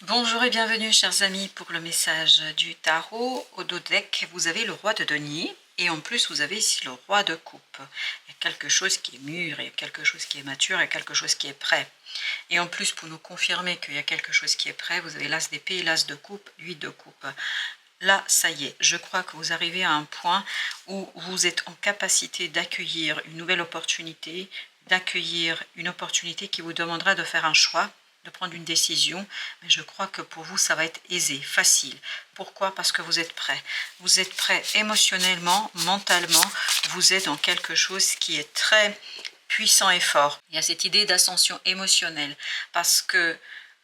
Bonjour et bienvenue chers amis pour le message du tarot. Au dos deck, vous avez le roi de denier et en plus vous avez ici le roi de coupe. Il y a quelque chose qui est mûr, il y a quelque chose qui est mature et quelque chose qui est prêt. Et en plus pour nous confirmer qu'il y a quelque chose qui est prêt, vous avez l'as d'épée, l'as de coupe, 8 de coupe. Là, ça y est, je crois que vous arrivez à un point où vous êtes en capacité d'accueillir une nouvelle opportunité, d'accueillir une opportunité qui vous demandera de faire un choix, de prendre une décision. Mais je crois que pour vous, ça va être aisé, facile. Pourquoi? Parce que vous êtes prêt. Vous êtes prêt émotionnellement, mentalement. Vous êtes dans quelque chose qui est très puissant et fort. Il y a cette idée d'ascension émotionnelle parce que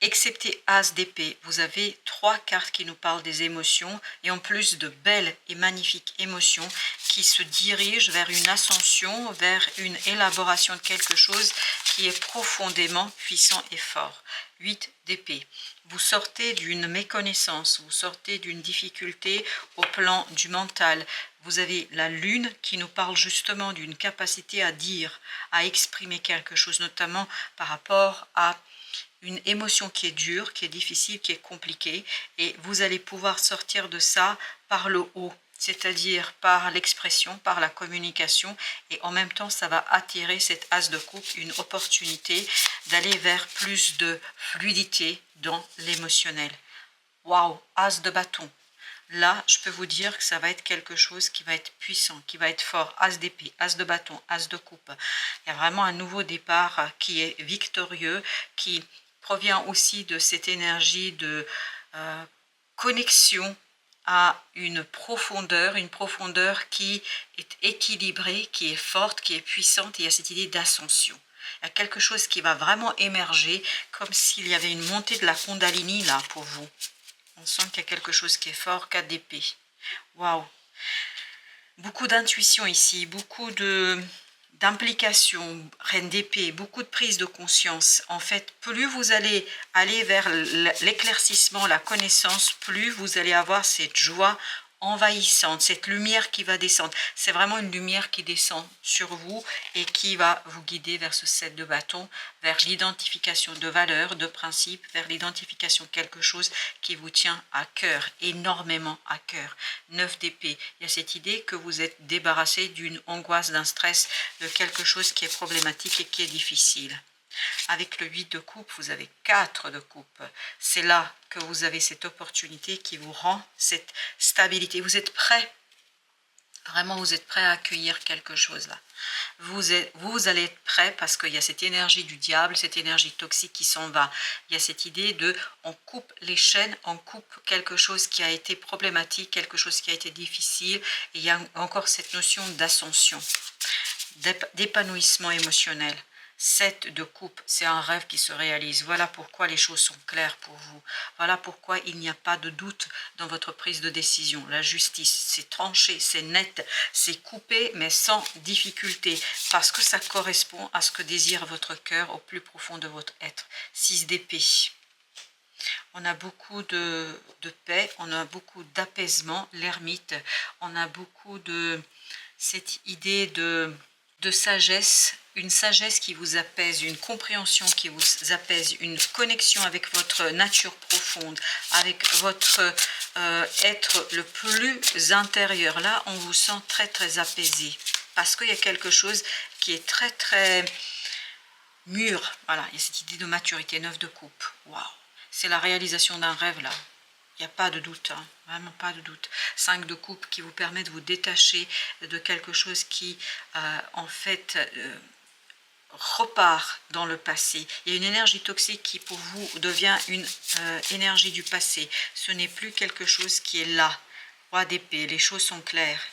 excepté As d'épée, vous avez 3 cartes qui nous parlent des émotions et en plus de belles et magnifiques émotions qui se dirigent vers une ascension, vers une élaboration de quelque chose qui est profondément puissant et fort. 8 d'épée. Vous sortez d'une méconnaissance, vous sortez d'une difficulté au plan du mental. Vous avez la lune qui nous parle justement d'une capacité à dire, à exprimer quelque chose, notamment par rapport à une émotion qui est dure, qui est difficile, qui est compliquée, et vous allez pouvoir sortir de ça par le haut, c'est-à-dire par l'expression, par la communication, et en même temps, ça va attirer cette as de coupe, une opportunité d'aller vers plus de fluidité dans l'émotionnel. Waouh, as de bâton. Là, je peux vous dire que ça va être quelque chose qui va être puissant, qui va être fort. As d'épée, as de bâton, as de coupe. Il y a vraiment un nouveau départ qui est victorieux, qui provient aussi de cette énergie de connexion à une profondeur qui est équilibrée, qui est forte, qui est puissante, et il y a cette idée d'ascension. Il y a quelque chose qui va vraiment émerger, comme s'il y avait une montée de la Kundalini là pour vous. On sent qu'il y a quelque chose qui est fort, 4 d'épée. Waouh! Beaucoup d'intuition ici, beaucoup d'implication, reine d'épée, beaucoup de prise de conscience. En fait, plus vous allez aller vers l'éclaircissement, la connaissance, plus vous allez avoir cette joie envahissante, cette lumière qui va descendre. C'est vraiment une lumière qui descend sur vous et qui va vous guider vers ce 7 de bâton, vers l'identification de valeurs, de principes, vers l'identification de quelque chose qui vous tient à cœur, énormément à cœur. 9 d'épée, il y a cette idée que vous êtes débarrassé d'une angoisse, d'un stress, de quelque chose qui est problématique et qui est difficile. Avec le 8 de coupe, vous avez 4 de coupe. C'est là que vous avez cette opportunité qui vous rend cette stabilité. Vous êtes prêt, vraiment vous êtes prêt à accueillir quelque chose là. Vous allez être prêt parce qu'il y a cette énergie du diable, cette énergie toxique qui s'en va. Il y a cette idée de, on coupe les chaînes, on coupe quelque chose qui a été problématique, quelque chose qui a été difficile. Et il y a encore cette notion d'ascension, d'épanouissement émotionnel. 7 de coupe, c'est un rêve qui se réalise. Voilà pourquoi les choses sont claires pour vous. Voilà pourquoi il n'y a pas de doute dans votre prise de décision. La justice, c'est tranché, c'est net, c'est coupé, mais sans difficulté, parce que ça correspond à ce que désire votre cœur au plus profond de votre être. 6 d'épée. On a beaucoup de paix, on a beaucoup d'apaisement, l'ermite. On a beaucoup de cette idée de sagesse, une sagesse qui vous apaise, une compréhension qui vous apaise, une connexion avec votre nature profonde, avec votre être le plus intérieur. Là, on vous sent très très apaisé parce qu'il y a quelque chose qui est très très mûr. Voilà, il y a cette idée de maturité. 9 de coupe. Waouh, c'est la réalisation d'un rêve là. Il n'y a pas de doute, hein, vraiment pas de doute. 5 de coupe qui vous permet de vous détacher de quelque chose qui, en fait, repart dans le passé. Il y a une énergie toxique qui, pour vous, devient une énergie du passé. Ce n'est plus quelque chose qui est là. Roi d'épée, les choses sont claires.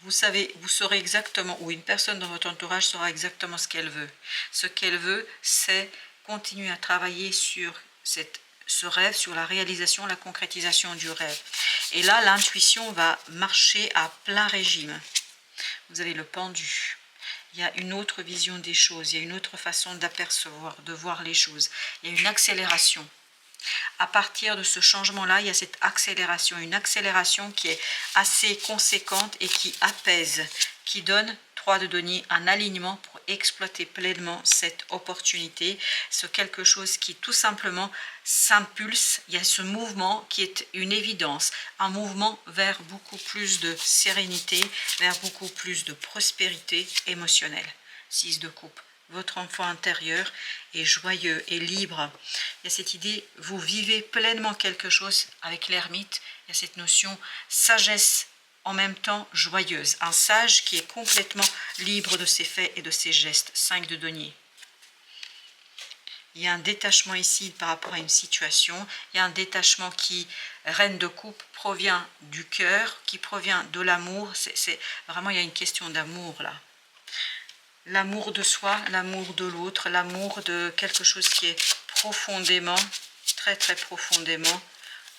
Vous savez, vous saurez exactement, ou une personne dans votre entourage saura exactement ce qu'elle veut. Ce qu'elle veut, c'est continuer à travailler sur ce rêve, sur la réalisation, la concrétisation du rêve. Et là, l'intuition va marcher à plein régime. Vous avez le pendu. Il y a une autre vision des choses, il y a une autre façon d'apercevoir, de voir les choses. Il y a une accélération. À partir de ce changement-là, il y a cette accélération, une accélération qui est assez conséquente et qui apaise, qui donne roi de denier, un alignement pour exploiter pleinement cette opportunité, ce quelque chose qui tout simplement s'impulse. Il y a ce mouvement qui est une évidence, un mouvement vers beaucoup plus de sérénité, vers beaucoup plus de prospérité émotionnelle. 6 de coupe. Votre enfant intérieur est joyeux et libre. Il y a cette idée, vous vivez pleinement quelque chose avec l'ermite. Il y a cette notion sagesse en même temps joyeuse. Un sage qui est complètement libre de ses faits et de ses gestes. 5 de denier. Il y a un détachement ici par rapport à une situation. Il y a un détachement qui, reine de coupe, provient du cœur, qui provient de l'amour. C'est vraiment, il y a une question d'amour là. L'amour de soi, l'amour de l'autre, l'amour de quelque chose qui est profondément, très très profondément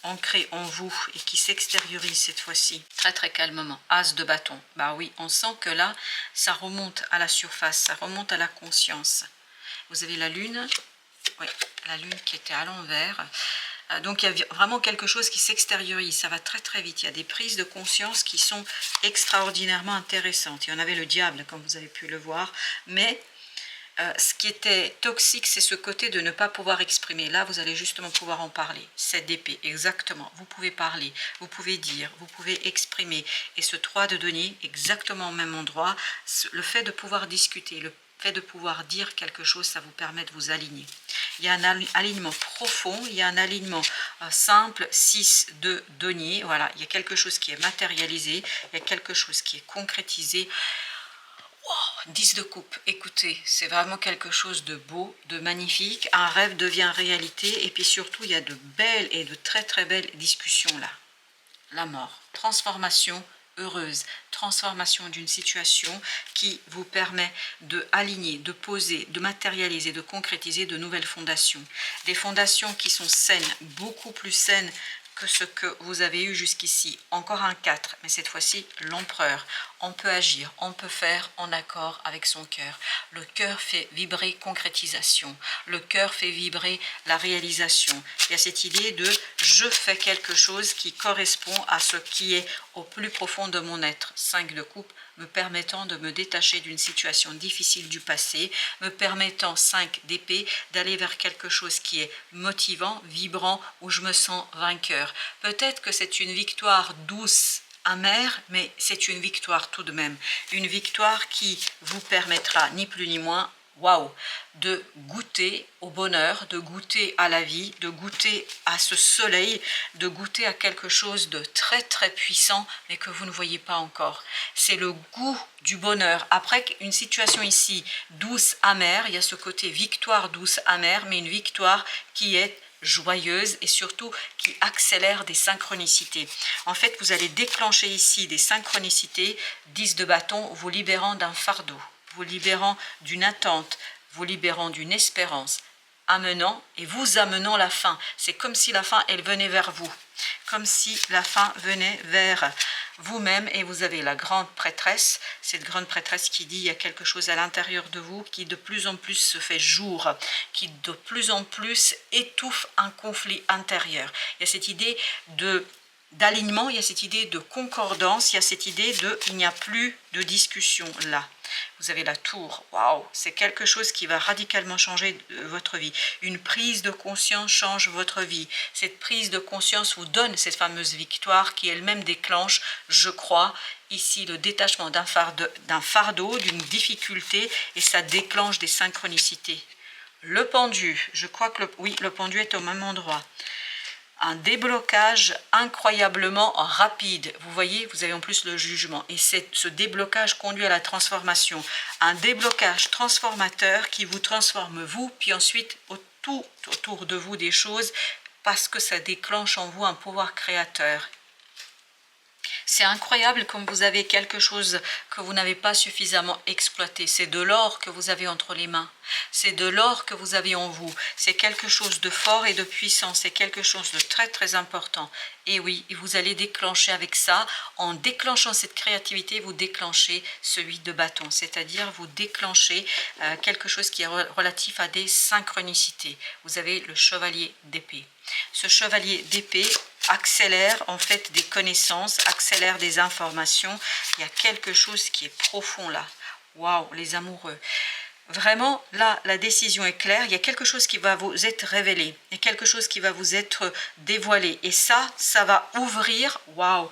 ancré en vous et qui s'extériorise cette fois-ci, très très calmement. As de bâton. Bah oui, on sent que là, ça remonte à la surface, ça remonte à la conscience. Vous avez la lune, oui, la lune qui était à l'envers. Donc il y a vraiment quelque chose qui s'extériorise, ça va très très vite. Il y a des prises de conscience qui sont extraordinairement intéressantes. Il y en avait le diable, comme vous avez pu le voir, mais ce qui était toxique, c'est ce côté de ne pas pouvoir exprimer. Là, vous allez justement pouvoir en parler. 7 d'épée, exactement. Vous pouvez parler, vous pouvez dire, vous pouvez exprimer. Et ce 3 de denier, exactement au même endroit, le fait de pouvoir discuter, le fait de pouvoir dire quelque chose, ça vous permet de vous aligner. Il y a un alignement profond, il y a un alignement simple, 6 de denier. Voilà, il y a quelque chose qui est matérialisé, il y a quelque chose qui est concrétisé. 10 de coupe, écoutez, c'est vraiment quelque chose de beau, de magnifique. Un rêve devient réalité et puis surtout, il y a de belles et de très très belles discussions là. La mort, transformation heureuse, transformation d'une situation qui vous permet de aligner, de poser, de matérialiser, de concrétiser de nouvelles fondations. Des fondations qui sont saines, beaucoup plus saines que ce que vous avez eu jusqu'ici. Encore un 4, mais cette fois-ci l'empereur. On peut agir, on peut faire en accord avec son cœur. Le cœur fait vibrer concrétisation. Le cœur fait vibrer la réalisation. Il y a cette idée de je fais quelque chose qui correspond à ce qui est au plus profond de mon être. 5 de coupe, me permettant de me détacher d'une situation difficile du passé, me permettant 5 d'épée d'aller vers quelque chose qui est motivant, vibrant, où je me sens vainqueur. Peut-être que c'est une victoire douce, amère, mais c'est une victoire tout de même. Une victoire qui vous permettra, ni plus ni moins, waouh, de goûter au bonheur, de goûter à la vie, de goûter à ce soleil, de goûter à quelque chose de très très puissant, mais que vous ne voyez pas encore. C'est le goût du bonheur. Après une situation ici douce, amère, il y a ce côté victoire douce, amère, mais une victoire qui est joyeuse et surtout qui accélère des synchronicités. En fait, vous allez déclencher ici des synchronicités, 10 de bâton, vous libérant d'un fardeau, vous libérant d'une attente, vous libérant d'une espérance, amenant et vous amenant la fin. C'est comme si la fin, elle venait vers vous, comme si la fin venait vers vous-même. Et vous avez la grande prêtresse, cette grande prêtresse qui dit il y a quelque chose à l'intérieur de vous qui de plus en plus se fait jour, qui de plus en plus étouffe un conflit intérieur. Il y a cette idée d'alignement, il y a cette idée de concordance, il y a cette idée de il n'y a plus de discussion là. Vous avez la tour, waouh, c'est quelque chose qui va radicalement changer votre vie. Une prise de conscience change votre vie. Cette prise de conscience vous donne cette fameuse victoire qui elle-même déclenche, je crois, ici le détachement d'un fardeau, d'une difficulté, et ça déclenche des synchronicités. Le pendu, je crois que le pendu est au même endroit. Un déblocage incroyablement rapide. Vous voyez, vous avez en plus le jugement. Et ce déblocage conduit à la transformation. Un déblocage transformateur qui vous transforme vous, puis ensuite tout autour de vous des choses, parce que ça déclenche en vous un pouvoir créateur. C'est incroyable comme vous avez quelque chose que vous n'avez pas suffisamment exploité. C'est de l'or que vous avez entre les mains. C'est de l'or que vous avez en vous. C'est quelque chose de fort et de puissant. C'est quelque chose de très très important. Et oui, vous allez déclencher avec ça. En déclenchant cette créativité, vous déclenchez ce 8 de bâton. C'est-à-dire vous déclenchez quelque chose qui est relatif à des synchronicités. Vous avez le chevalier d'épée. Ce chevalier d'épée accélère en fait des connaissances, accélère des informations. Il y a quelque chose qui est profond là. Waouh, les amoureux. Vraiment, là, la décision est claire. Il y a quelque chose qui va vous être révélé. Il y a quelque chose qui va vous être dévoilé. Et ça va ouvrir, waouh,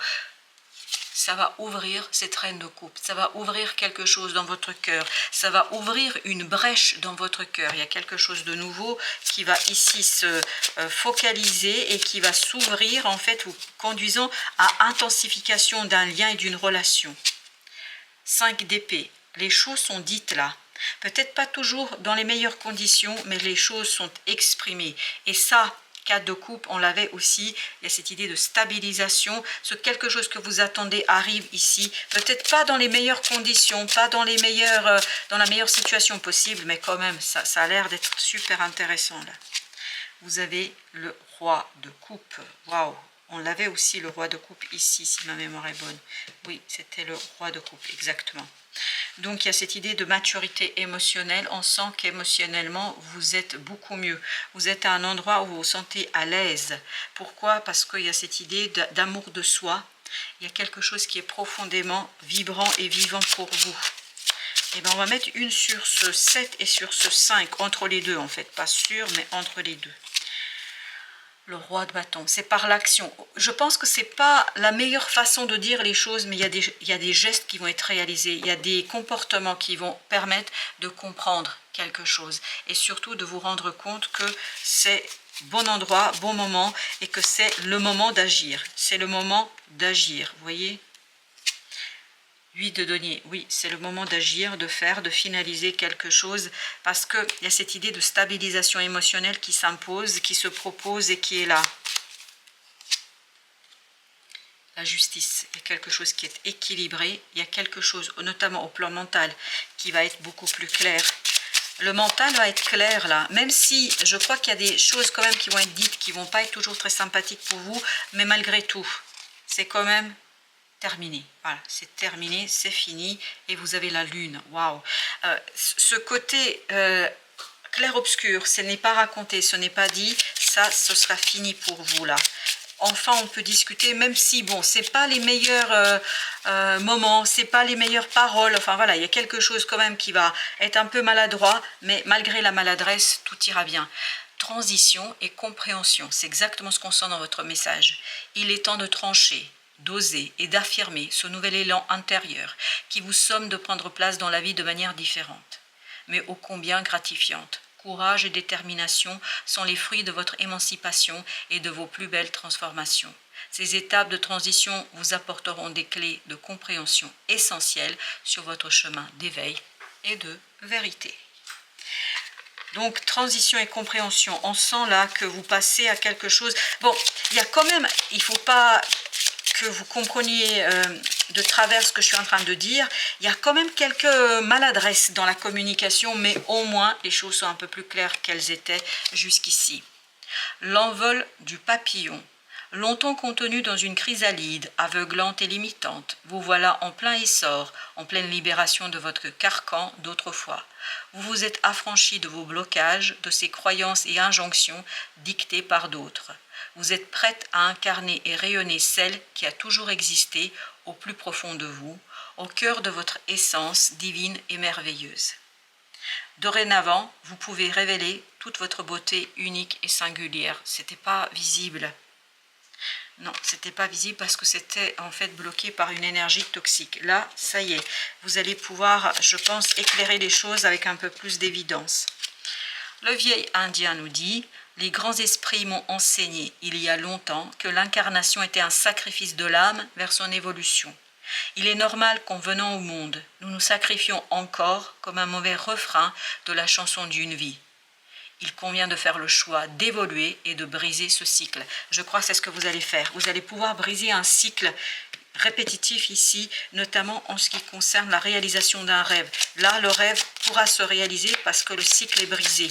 ça va ouvrir cette reine de coupe. Ça va ouvrir quelque chose dans votre cœur. Ça va ouvrir une brèche dans votre cœur. Il y a quelque chose de nouveau qui va ici se focaliser et qui va s'ouvrir, en fait, vous conduisant à intensification d'un lien et d'une relation. 5 d'épée. Les choses sont dites là. Peut-être pas toujours dans les meilleures conditions, mais les choses sont exprimées. Et ça, 4 de coupe, on l'avait aussi. Il y a cette idée de stabilisation. Ce quelque chose que vous attendez arrive ici. Peut-être pas dans les meilleures conditions, pas dans les meilleures, dans la meilleure situation possible, mais quand même, ça a l'air d'être super intéressant là. Vous avez le roi de coupe. Waouh! On l'avait aussi, le roi de coupe, ici, si ma mémoire est bonne. Oui, c'était le roi de coupe, exactement. Donc, il y a cette idée de maturité émotionnelle. On sent qu'émotionnellement, vous êtes beaucoup mieux. Vous êtes à un endroit où vous vous sentez à l'aise. Pourquoi? Parce qu'il y a cette idée d'amour de soi. Il y a quelque chose qui est profondément vibrant et vivant pour vous. Et bien, on va mettre une sur ce 7 et sur ce 5, entre les deux, en fait. Pas sur, mais entre les deux. Le roi de bâton, c'est par l'action. Je pense que c'est pas la meilleure façon de dire les choses, mais il y a des gestes qui vont être réalisés, il y a des comportements qui vont permettre de comprendre quelque chose et surtout de vous rendre compte que c'est bon endroit, bon moment et que c'est le moment d'agir. C'est le moment d'agir, vous voyez ? 8 de denier, oui, c'est le moment d'agir, de faire, de finaliser quelque chose, parce qu'il y a cette idée de stabilisation émotionnelle qui s'impose, qui se propose et qui est là. La justice, il y a quelque chose qui est équilibré, il y a quelque chose, notamment au plan mental, qui va être beaucoup plus clair. Le mental va être clair là, même si je crois qu'il y a des choses quand même qui vont être dites, qui ne vont pas être toujours très sympathiques pour vous, mais malgré tout, c'est quand même terminé. Voilà, c'est terminé, c'est fini et vous avez la lune. Waouh. Ce côté clair-obscur, ce n'est pas raconté, ce n'est pas dit, ça, ce sera fini pour vous là. Enfin, on peut discuter, même si, bon, c'est pas les meilleurs moments, c'est pas les meilleures paroles. Enfin voilà, il y a quelque chose quand même qui va être un peu maladroit, mais malgré la maladresse, tout ira bien. Transition et compréhension, c'est exactement ce qu'on sent dans votre message. Il est temps de trancher, d'oser et d'affirmer ce nouvel élan intérieur qui vous somme de prendre place dans la vie de manière différente, mais ô combien gratifiante. Courage et détermination sont les fruits de votre émancipation et de vos plus belles transformations. Ces étapes de transition vous apporteront des clés de compréhension essentielles sur votre chemin d'éveil et de vérité. Donc, transition et compréhension, on sent là que vous passez à quelque chose. Bon, il y a quand même, il ne faut pas que vous compreniez de travers ce que je suis en train de dire, il y a quand même quelques maladresses dans la communication, mais au moins les choses sont un peu plus claires qu'elles étaient jusqu'ici. L'envol du papillon. Longtemps contenu dans une chrysalide, aveuglante et limitante, vous voilà en plein essor, en pleine libération de votre carcan d'autrefois. Vous vous êtes affranchi de vos blocages, de ces croyances et injonctions dictées par d'autres. Vous êtes prête à incarner et rayonner celle qui a toujours existé au plus profond de vous, au cœur de votre essence divine et merveilleuse. Dorénavant, vous pouvez révéler toute votre beauté unique et singulière. C'était pas visible. Non, c'était pas visible parce que c'était en fait bloqué par une énergie toxique. Là, ça y est, vous allez pouvoir, je pense, éclairer les choses avec un peu plus d'évidence. Le vieil indien nous dit « Les grands esprits m'ont enseigné il y a longtemps que l'incarnation était un sacrifice de l'âme vers son évolution. Il est normal qu'en venant au monde, nous nous sacrifions encore comme un mauvais refrain de la chanson d'une vie. Il convient de faire le choix d'évoluer et de briser ce cycle. » Je crois que c'est ce que vous allez faire. Vous allez pouvoir briser un cycle répétitif ici, notamment en ce qui concerne la réalisation d'un rêve. Là, le rêve pourra se réaliser parce que le cycle est brisé.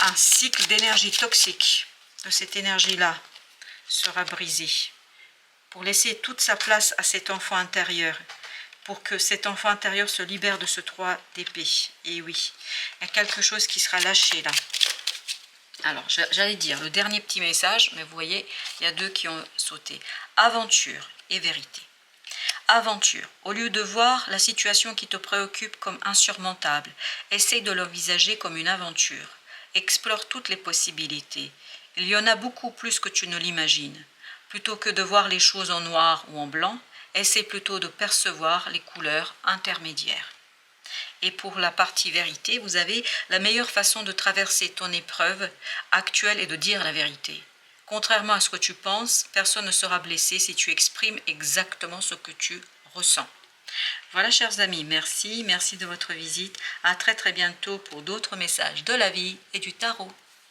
Un cycle d'énergie toxique de cette énergie-là sera brisé pour laisser toute sa place à cet enfant intérieur, pour que cet enfant intérieur se libère de ce 3 d'épée. Et oui, il y a quelque chose qui sera lâché là. Alors, j'allais dire le dernier petit message, mais vous voyez, il y a 2 qui ont sauté. Aventure et vérité. Aventure. Au lieu de voir la situation qui te préoccupe comme insurmontable, essaye de l'envisager comme une aventure. Explore toutes les possibilités. Il y en a beaucoup plus que tu ne l'imagines. Plutôt que de voir les choses en noir ou en blanc, essaie plutôt de percevoir les couleurs intermédiaires. Et pour la partie vérité, vous avez la meilleure façon de traverser ton épreuve actuelle est de dire la vérité. Contrairement à ce que tu penses, personne ne sera blessé si tu exprimes exactement ce que tu ressens. Voilà, chers amis, merci de votre visite. À très bientôt pour d'autres messages de la vie et du tarot.